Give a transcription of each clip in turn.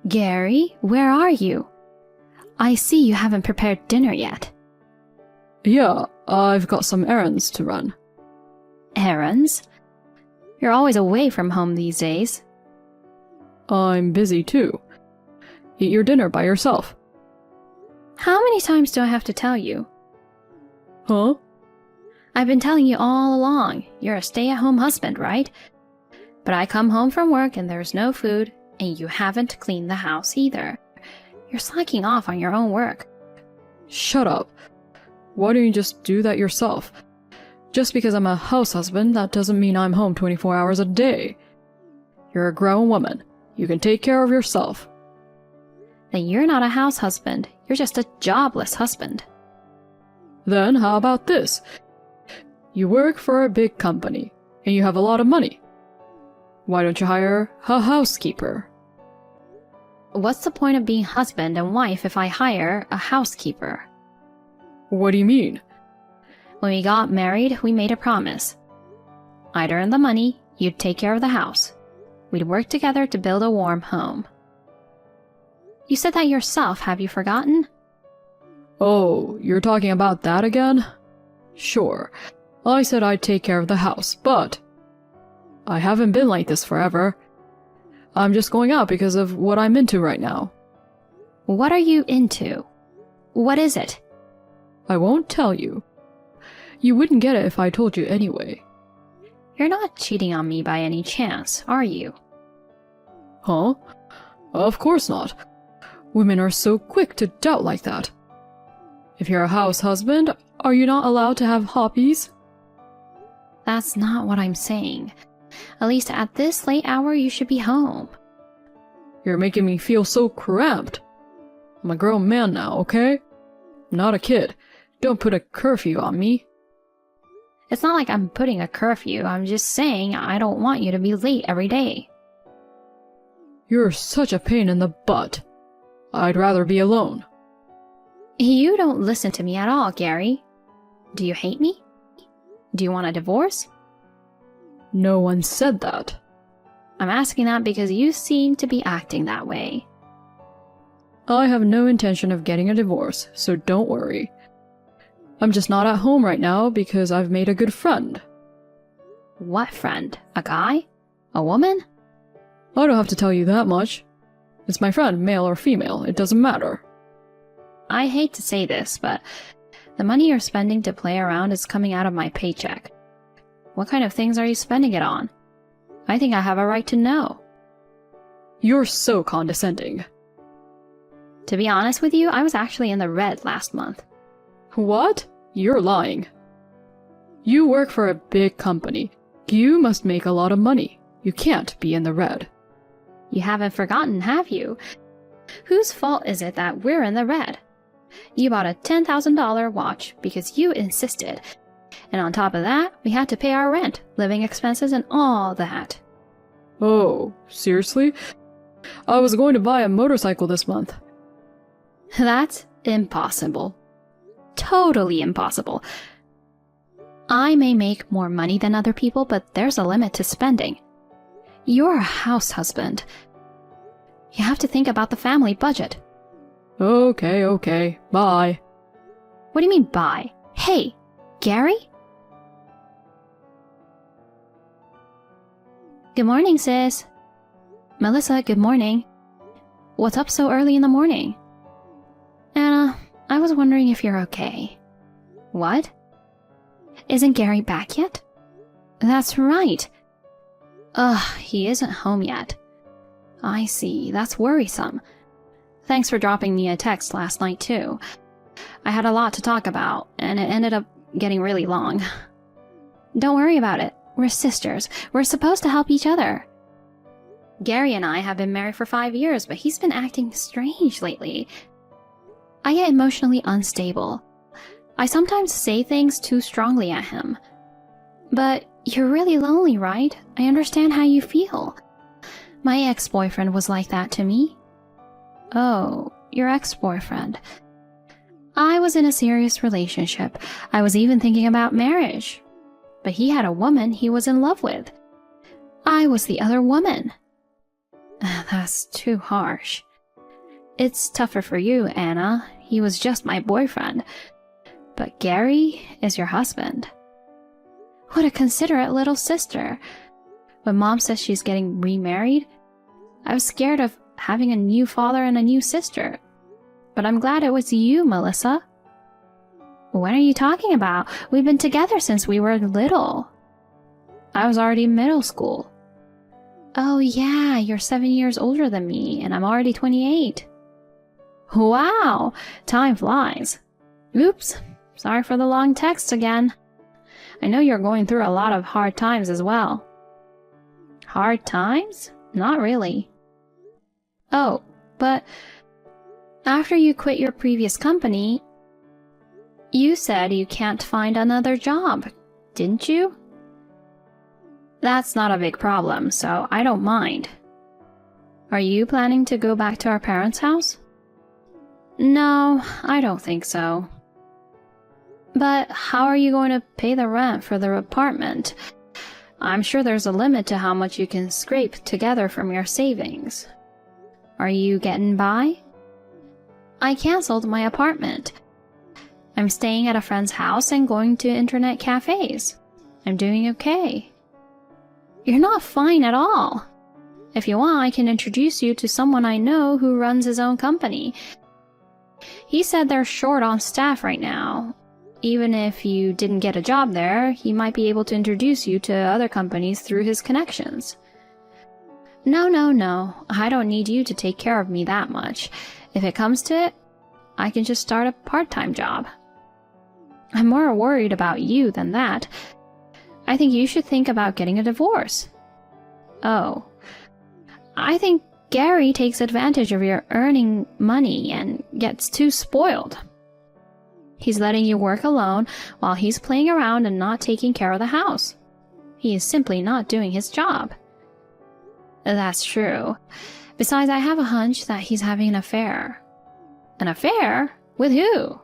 Gary, where are you? I see you haven't prepared dinner yet. Yeah, I've got some errands to run. Errands? You're always away from home these days. I'm busy too. Eat your dinner by yourself. How many times do I have to tell you? Huh? I've been telling you all along, you're a stay-at-home husband, right? But I come home from work and there's no food, and you haven't cleaned the house either. You're slacking off on your own work. Shut up. Why don't you just do that yourself? Just because I'm a house husband, that doesn't mean I'm home 24 hours a day. You're a grown woman. You can take care of yourself. Then you're not a house husband. You're just a jobless husband. Then how about this? You work for a big company, and you have a lot of money. Why don't you hire a housekeeper? What's the point of being husband and wife if I hire a housekeeper? What do you mean? When we got married, we made a promise. I'd earn the money, you'd take care of the house. We'd work together to build a warm home. You said that yourself, have you forgotten? Oh, you're talking about that again? Sure, I said I'd take care of the house, but I haven't been like this forever. I'm just going out because of what I'm into right now. What are you into? What is it? I won't tell you. You wouldn't get it if I told you anyway. You're not cheating on me by any chance, are you? Huh? Of course not. Women are so quick to doubt like that. If you're a house husband, are you not allowed to have hobbies? That's not what I'm saying. At least at this late hour, you should be home. You're making me feel so cramped. I'm a grown man now, okay? I'm not a kid. Don't put a curfew on me. It's not like I'm putting a curfew. I'm just saying I don't want you to be late every day. You're such a pain in the butt. I'd rather be alone. You don't listen to me at all, Gary. Do you hate me? Do you want a divorce? No one said that. I'm asking that because you seem to be acting that way. I have no intention of getting a divorce, so don't worry. I'm just not at home right now because I've made a good friend. What friend? A guy? A woman? I don't have to tell you that much. It's my friend, male or female, it doesn't matter. I hate to say this, but the money you're spending to play around is coming out of my paycheck. What kind of things are you spending it on? I think I have a right to know. You're so condescending. To be honest with you, I was actually in the red last month. What? You're lying. You work for a big company. You must make a lot of money. You can't be in the red. You haven't forgotten, have you? Whose fault is it that we're in the red? You bought a $10,000 watch because you insisted. And on top of that, we had to pay our rent, living expenses, and all that. Oh, seriously? I was going to buy a motorcycle this month. That's impossible. Totally impossible. I may make more money than other people, but there's a limit to spending. You're a house husband. You have to think about the family budget. Okay, bye. What do you mean, bye? Hey, Gary? Good morning, sis. Melissa, good morning. What's up so early in the morning? Anna, I was wondering if you're okay. What? Isn't Gary back yet? That's right. Ugh, he isn't home yet. I see, that's worrisome. Thanks for dropping me a text last night, too. I had a lot to talk about, and it ended up getting really long. Don't worry about it. We're sisters. We're supposed to help each other. Gary and I have been married for 5 years, but he's been acting strange lately. I get emotionally unstable. I sometimes say things too strongly at him. But you're really lonely, right? I understand how you feel. My ex-boyfriend was like that to me. Oh, your ex-boyfriend. I was in a serious relationship. I was even thinking about marriage. But he had a woman he was in love with. I was the other woman. That's too harsh. It's tougher for you, Anna. He was just my boyfriend. But Gary is your husband. What a considerate little sister. When Mom says she's getting remarried, I was scared of having a new father and a new sister. But I'm glad it was you, Melissa. What are you talking about? We've been together since we were little. I was already in middle school. Oh yeah, you're 7 years older than me, and I'm already 28. Wow, time flies. Oops, sorry for the long text again. I know you're going through a lot of hard times as well. Hard times? Not really. Oh, but after you quit your previous company, you said you can't find another job, didn't you? That's not a big problem, so I don't mind. Are you planning to go back to our parents' house? No, I don't think so. But how are you going to pay the rent for the apartment? I'm sure there's a limit to how much you can scrape together from your savings. Are you getting by? I canceled my apartment. I'm staying at a friend's house and going to internet cafes. I'm doing okay. You're not fine at all. If you want, I can introduce you to someone I know who runs his own company. He said they're short on staff right now. Even if you didn't get a job there, he might be able to introduce you to other companies through his connections. No. I don't need you to take care of me that much. If it comes to it, I can just start a part-time job. I'm more worried about you than that. I think you should think about getting a divorce. Oh. I think Gary takes advantage of your earning money and gets too spoiled. He's letting you work alone while he's playing around and not taking care of the house. He is simply not doing his job. That's true. Besides, I have a hunch that he's having an affair. An affair? With who?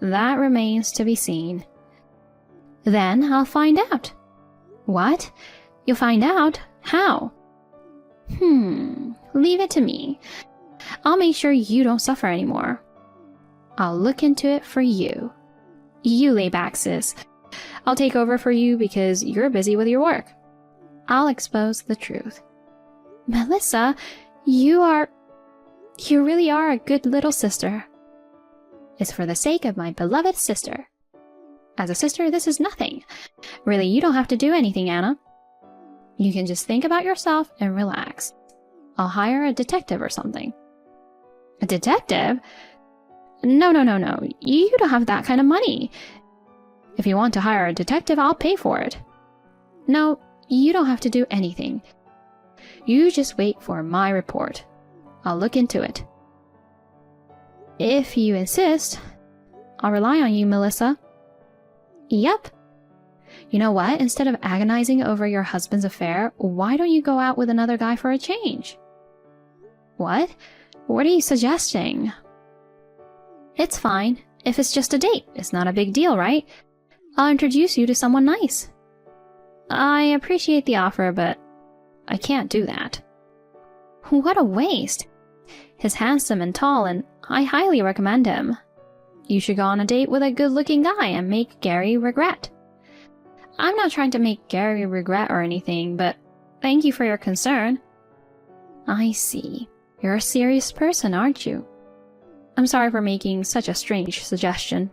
That remains to be seen. Then I'll find out. What? You'll find out? How? Leave it to me. I'll make sure you don't suffer anymore. I'll look into it for you. You lay back, sis. I'll take over for you because you're busy with your work. I'll expose the truth. Melissa, you really are a good little sister. It's for the sake of my beloved sister. As a sister, this is nothing. Really, you don't have to do anything, Anna. You can just think about yourself and relax. I'll hire a detective or something. A detective? No. You don't have that kind of money. If you want to hire a detective, I'll pay for it. No, you don't have to do anything. You just wait for my report. I'll look into it. If you insist, I'll rely on you, Melissa. Yep. You know what? Instead of agonizing over your husband's affair, why don't you go out with another guy for a change? What? What are you suggesting? It's fine. If it's just a date, it's not a big deal, right? I'll introduce you to someone nice. I appreciate the offer, but I can't do that. What a waste. He's handsome and tall, and I highly recommend him. You should go on a date with a good-looking guy and make Gary regret. I'm not trying to make Gary regret or anything, but thank you for your concern. I see. You're a serious person, aren't you? I'm sorry for making such a strange suggestion.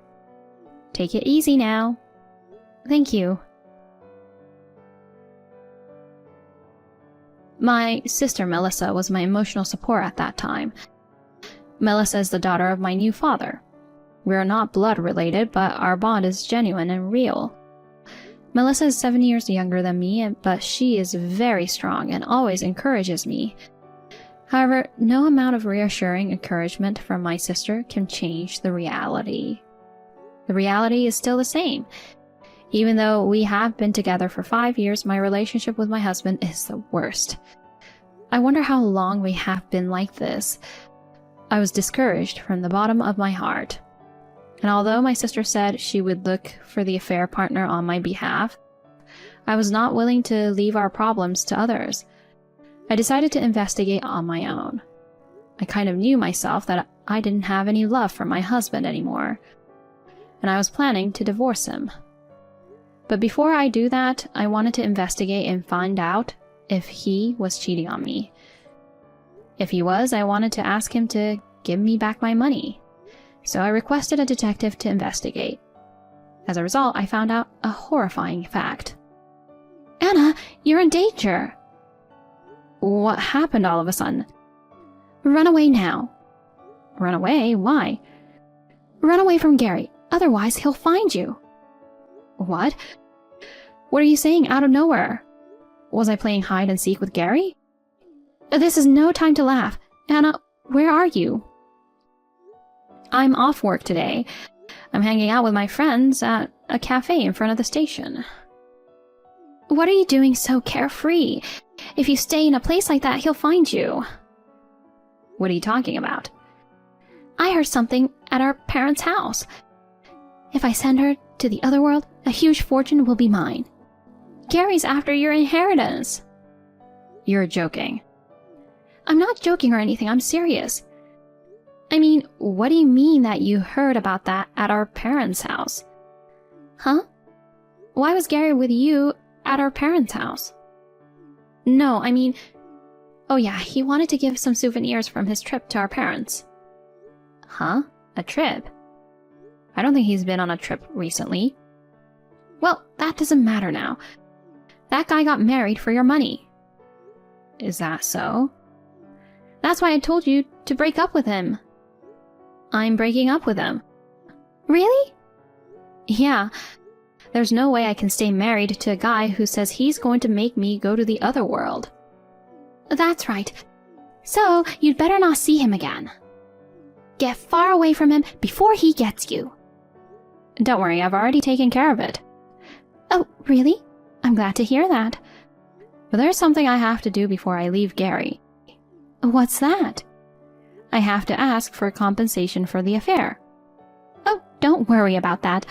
Take it easy now. Thank you. My sister Melissa was my emotional support at that time. Melissa is the daughter of my new father. We are not blood related, but our bond is genuine and real. Melissa is 7 years younger than me, but she is very strong and always encourages me. However, no amount of reassuring encouragement from my sister can change the reality. The reality is still the same. Even though we have been together for 5 years, my relationship with my husband is the worst. I wonder how long we have been like this. I was discouraged from the bottom of my heart. And although my sister said she would look for the affair partner on my behalf, I was not willing to leave our problems to others. I decided to investigate on my own. I kind of knew myself that I didn't have any love for my husband anymore, and I was planning to divorce him. But before I do that, I wanted to investigate and find out if he was cheating on me. If he was, I wanted to ask him to give me back my money. So I requested a detective to investigate. As a result, I found out a horrifying fact. Anna, you're in danger. What happened all of a sudden? Run away now. Run away? Why? Run away from Gary, otherwise he'll find you. What? What are you saying out of nowhere? Was I playing hide and seek with Gary? This is no time to laugh. Anna, where are you? I'm off work today. I'm hanging out with my friends at a cafe in front of the station. What are you doing so carefree? If you stay in a place like that, he'll find you. What are you talking about? I heard something at our parents' house. If I send her to the other world, a huge fortune will be mine. Gary's after your inheritance. You're joking. I'm not joking or anything, I'm serious. I mean, what do you mean that you heard about that at our parents' house? Huh? Why was Gary with you at our parents' house? No, I mean... Oh yeah, he wanted to give some souvenirs from his trip to our parents. Huh? A trip? I don't think he's been on a trip recently. Well, that doesn't matter now. That guy got married for your money. Is that so? That's why I told you to break up with him. I'm breaking up with him. Really? Yeah. There's no way I can stay married to a guy who says he's going to make me go to the other world. That's right. So, you'd better not see him again. Get far away from him before he gets you. Don't worry, I've already taken care of it. Oh, really? I'm glad to hear that. But there's something I have to do before I leave Gary. What's that? I have to ask for compensation for the affair. Oh, don't worry about that.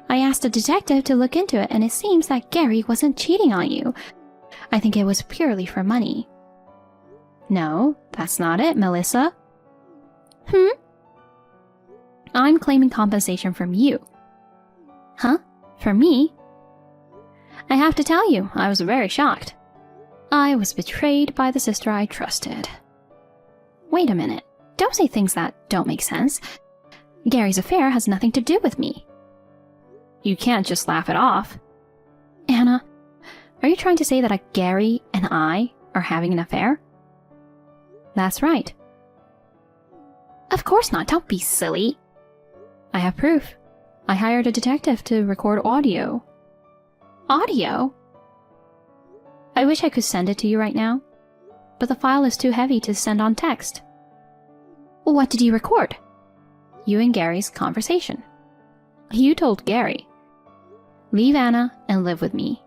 I asked a detective to look into it, and it seems that Gary wasn't cheating on you. I think it was purely for money. No, that's not it, Melissa. I'm claiming compensation from you. Huh? From me? I have to tell you, I was very shocked. I was betrayed by the sister I trusted. Wait a minute. Don't say things that don't make sense. Gary's affair has nothing to do with me. You can't just laugh it off. Anna, are you trying to say that Gary and I are having an affair? That's right. Of course not, don't be silly. I have proof. I hired a detective to record audio. Audio? I wish I could send it to you right now, but the file is too heavy to send on text. What did you record? You and Gary's conversation. You told Gary, leave Anna and live with me.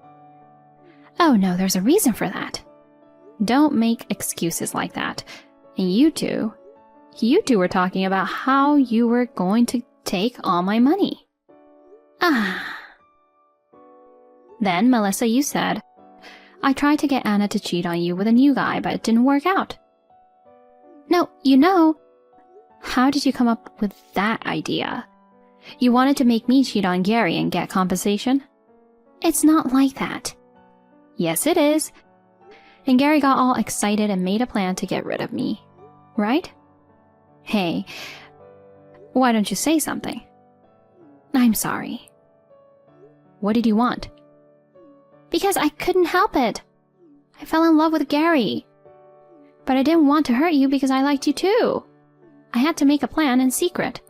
Oh no, there's a reason for that. Don't make excuses like that. And you two were talking about how you were going to take all my money. Then, Melissa, you said, I tried to get Anna to cheat on you with a new guy, but it didn't work out. No, how did you come up with that idea? You wanted to make me cheat on Gary and get compensation? It's not like that. Yes, it is. And Gary got all excited and made a plan to get rid of me. Right? Hey, why don't you say something? I'm sorry. What did you want? Because I couldn't help it. I fell in love with Gary. But I didn't want to hurt you because I liked you too. I had to make a plan in secret.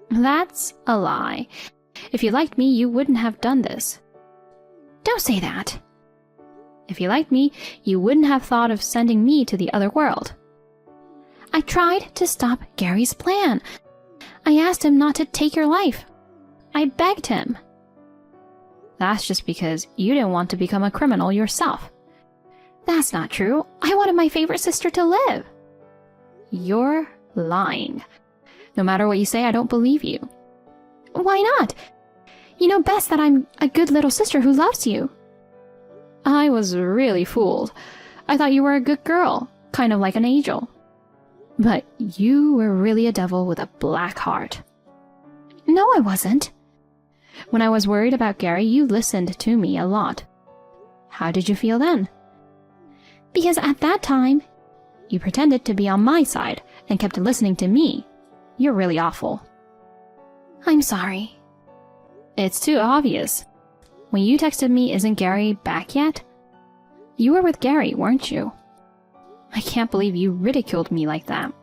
That's a lie. If you liked me, you wouldn't have done this. Don't say that. If you liked me, you wouldn't have thought of sending me to the other world. I tried to stop Gary's plan. I asked him not to take your life. I begged him. That's just because you didn't want to become a criminal yourself. That's not true. I wanted my favorite sister to live. You're lying. No matter what you say, I don't believe you. Why not? You know best that I'm a good little sister who loves you. I was really fooled. I thought you were a good girl, kind of like an angel. But you were really a devil with a black heart. No, I wasn't. When I was worried about Gary, you listened to me a lot. How did you feel then? Because at that time, you pretended to be on my side and kept listening to me. You're really awful. I'm sorry. It's too obvious. When you texted me, "Isn't Gary back yet?" You were with Gary, weren't you? I can't believe you ridiculed me like that.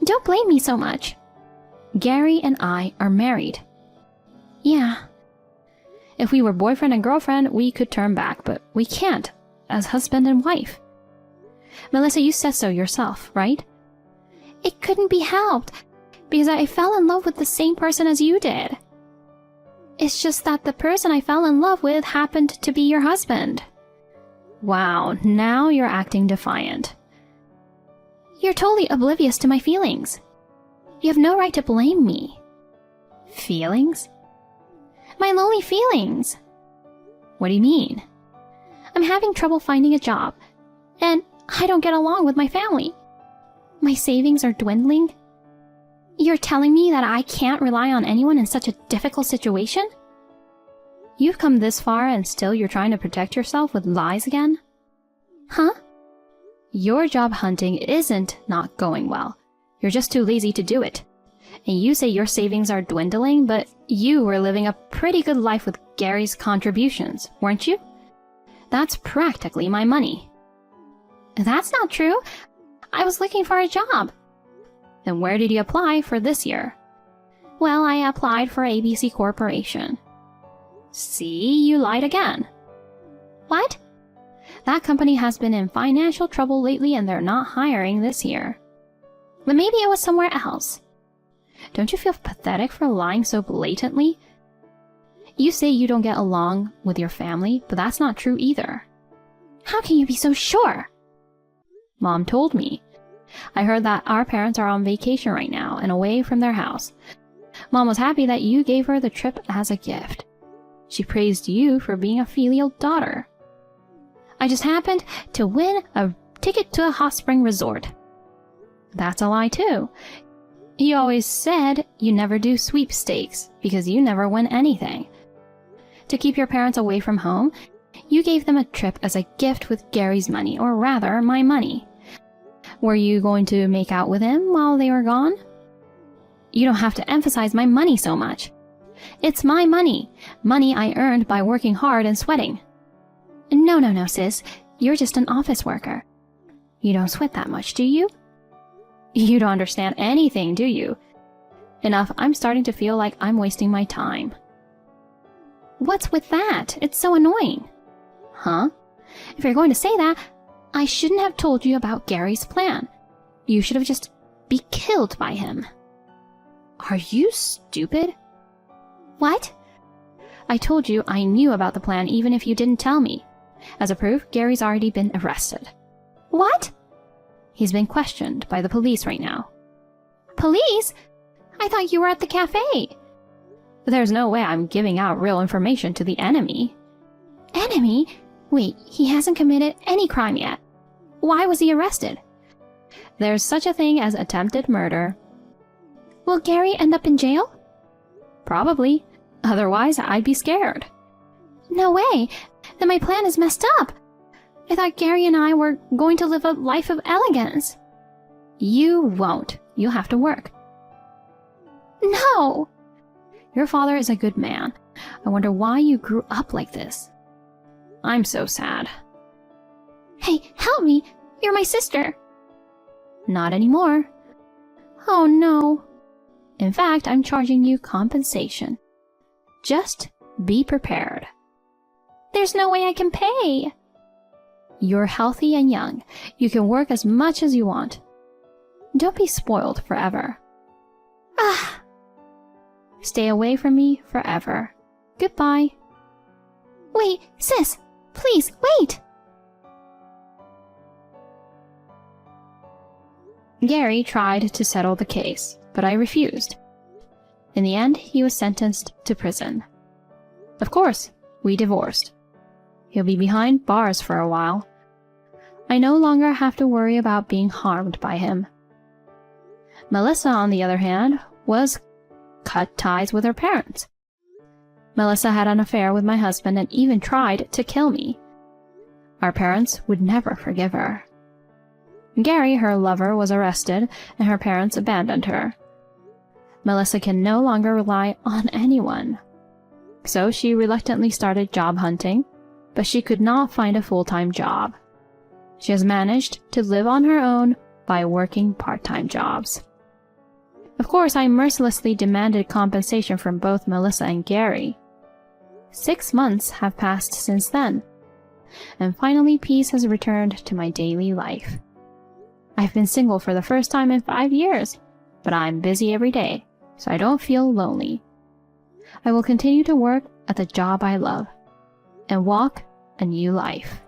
Don't blame me so much. Gary and I are married. Yeah. If we were boyfriend and girlfriend, we could turn back, but we can't, as husband and wife. Melissa, you said so yourself, right? It couldn't be helped, because I fell in love with the same person as you did. It's just that the person I fell in love with happened to be your husband. Wow, now you're acting defiant. You're totally oblivious to my feelings. You have no right to blame me. Feelings? My lonely feelings. What do you mean? I'm having trouble finding a job, and I don't get along with my family. My savings are dwindling. You're telling me that I can't rely on anyone in such a difficult situation? You've come this far and still you're trying to protect yourself with lies again? Huh? Your job hunting isn't not going well. You're just too lazy to do it. And you say your savings are dwindling, but you were living a pretty good life with Gary's contributions, weren't you? That's practically my money. That's not true. I was looking for a job. Then where did you apply for this year? Well, I applied for ABC Corporation. See, you lied again. What? That company has been in financial trouble lately and they're not hiring this year. But maybe it was somewhere else. Don't you feel pathetic for lying so blatantly? You say you don't get along with your family, but that's not true either. How can you be so sure? Mom told me. I heard that our parents are on vacation right now and away from their house. Mom was happy that you gave her the trip as a gift. She praised you for being a filial daughter. I just happened to win a ticket to a hot spring resort. That's a lie too. You always said you never do sweepstakes because you never win anything. To keep your parents away from home, you gave them a trip as a gift with Gary's money, or rather, my money. Were you going to make out with him while they were gone? You don't have to emphasize my money so much. It's my money. Money I earned by working hard and sweating. No, sis. You're just an office worker. You don't sweat that much, do you? You don't understand anything, do you? Enough, I'm starting to feel like I'm wasting my time. What's with that? It's so annoying. Huh? If you're going to say that, I shouldn't have told you about Gary's plan. You should have just been killed by him. Are you stupid? What? I told you I knew about the plan even if you didn't tell me. As a proof, Gary's already been arrested. What? He's been questioned by the police right now. Police? I thought you were at the cafe. There's no way I'm giving out real information to the enemy. Enemy? Wait, he hasn't committed any crime yet. Why was he arrested? There's such a thing as attempted murder. Will Gary end up in jail? Probably. Otherwise, I'd be scared. No way. Then my plan is messed up. I thought Gary and I were going to live a life of elegance. You won't. You'll have to work. No! Your father is a good man. I wonder why you grew up like this. I'm so sad. Hey, help me! You're my sister! Not anymore. Oh no. In fact, I'm charging you compensation. Just be prepared. There's no way I can pay. You're healthy and young. You can work as much as you want. Don't be spoiled forever. Ah! Stay away from me forever. Goodbye. Wait, sis! Please, wait! Gary tried to settle the case, but I refused. In the end, he was sentenced to prison. Of course, we divorced. He'll be behind bars for a while. I no longer have to worry about being harmed by him. Melissa, on the other hand, was cut ties with her parents. Melissa had an affair with my husband and even tried to kill me. Our parents would never forgive her. Gary, her lover, was arrested and her parents abandoned her. Melissa can no longer rely on anyone. So she reluctantly started job hunting, but she could not find a full-time job. She has managed to live on her own by working part-time jobs. Of course, I mercilessly demanded compensation from both Melissa and Gary. 6 months have passed since then, and finally peace has returned to my daily life. I've been single for the first time in 5 years, but I'm busy every day, so I don't feel lonely. I will continue to work at the job I love and walk a new life.